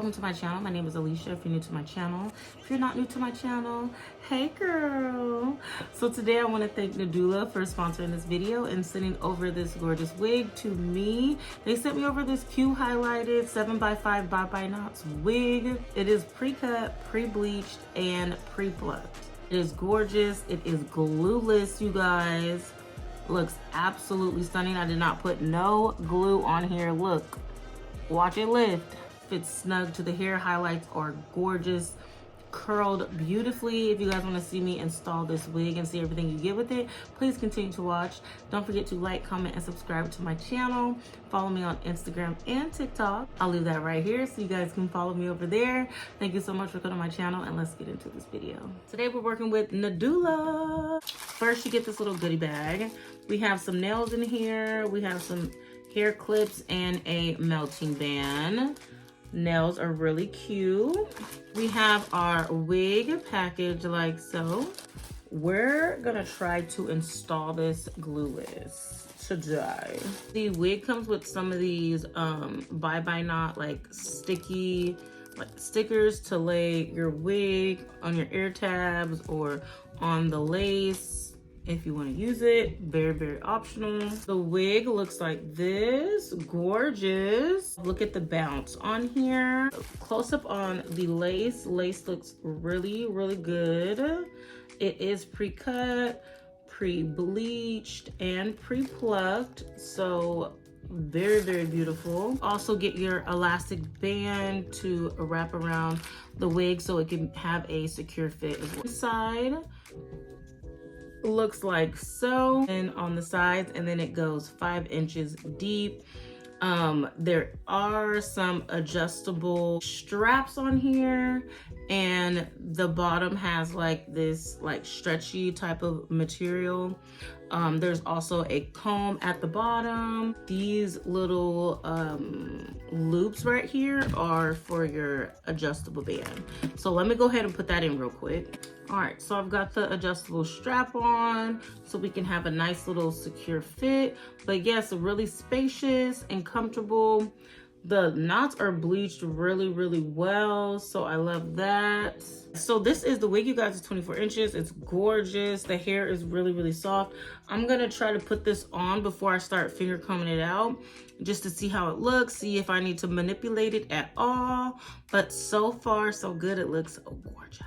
welcome to my channel. My name is Alishia if you're new to my channel. If you're not new to my channel, hey girl. So today I want to thank Nadula for sponsoring this video and sending over this gorgeous wig to me. They sent me over this cute highlighted 7x5 Balayage wig. It is pre-cut, pre-bleached, and pre-plucked. It is gorgeous. It is glueless, you guys. Looks absolutely stunning. I did not put no glue on here. Look, watch it lift. Fits snug to the hair. Highlights are gorgeous, curled beautifully. If you guys want to see me install this wig and see everything you get with it, please continue to watch. Don't forget to like, comment, and subscribe to my channel. Follow me on Instagram and TikTok. I'll leave that right here so you guys can follow me over there. Thank you so much for coming to my channel, and let's get into this video. Today we're working with Nadula. First, you get this little goodie bag. We have some nails in here. We have some hair clips and a melting band. Nails are really cute. We have our wig package like so. We're gonna try to install this glueless today. The wig comes with some of these bye knot like sticky stickers to lay your wig on your ear tabs or on the lace. If you want to use it, very optional. The wig looks like this, gorgeous. Look at the bounce on here. Close up on the lace. Lace looks really good. It is pre-cut, pre-bleached, and pre-plucked, so very beautiful. Also get your elastic band to wrap around the wig so it can have a secure fit as well. Inside looks like so, and on the sides, and then it goes 5 inches deep. There are some adjustable straps on here, and the bottom has like this stretchy type of material. There's also a comb at the bottom. These little loops right here are for your adjustable band. So let me go ahead and put that in real quick. All right, so I've got the adjustable strap on so we can have a nice little secure fit. But yes, really spacious and comfortable. The knots are bleached really well, so I love that. So this is the wig, you guys. It's 24 inches. It's gorgeous. The hair is really soft. I'm gonna try to put this on before I start finger combing it out, just to see how it looks, see if I need to manipulate it at all. But so far so good. It looks gorgeous.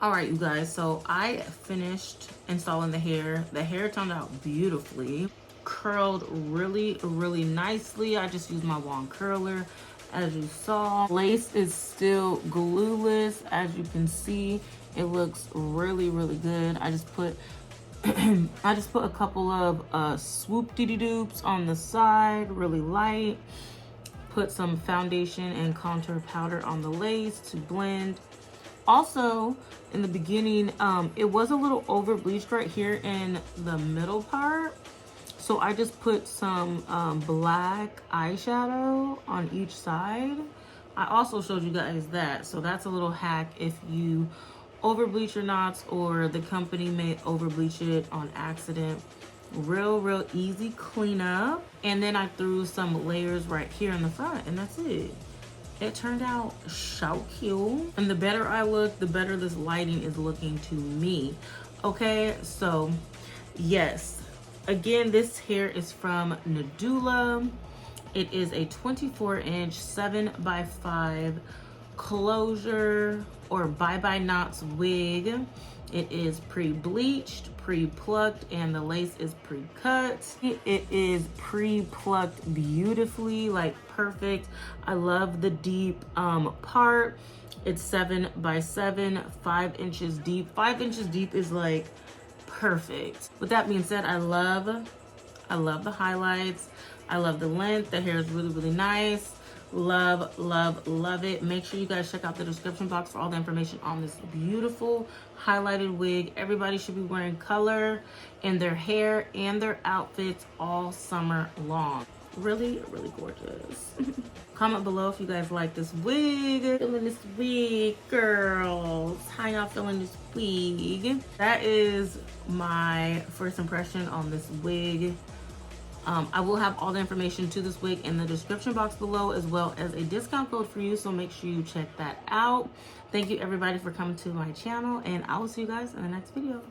All right, you guys, so I finished installing the hair. The hair turned out beautifully, curled really, really nicely. I just used my wand curler, as you saw. Lace is still glueless, as you can see. It looks really, really good. I just put a couple of swoop-dee-dee-doops on the side, really light. Put some foundation and contour powder on the lace to blend. Also, in the beginning, it was a little over bleached right here in the middle part. So I just put some black eyeshadow on each side. I also showed you guys that. So that's a little hack if you over bleach your knots or the company may over bleach it on accident. Real easy cleanup. And then I threw some layers right here in the front, and that's it. It turned out so cute. And the better I look, the better this lighting is looking to me. Okay, so yes. Again, this hair is from Nadula. It is a 24-inch 7x5 closure or bye-bye knots wig. It is pre-bleached, pre-plucked, and the lace is pre-cut. It is pre-plucked beautifully, like perfect. I love the deep part. It's 7x7, 5 inches deep. 5 inches deep is like perfect. With that being said, I love the highlights. I love the length. The hair is really nice. Love it. Make sure you guys check out the description box for all the information on this beautiful highlighted wig. Everybody should be wearing color in their hair and their outfits all summer long. Really gorgeous. Comment below if you guys like this wig. Feeling this wig, girls. How y'all feeling this wig? That is my first impression on this wig. I will have all the information to this wig in the description box below, as well as a discount code for you, so make sure you check that out. Thank you everybody for coming to my channel, and I will see you guys in the next video.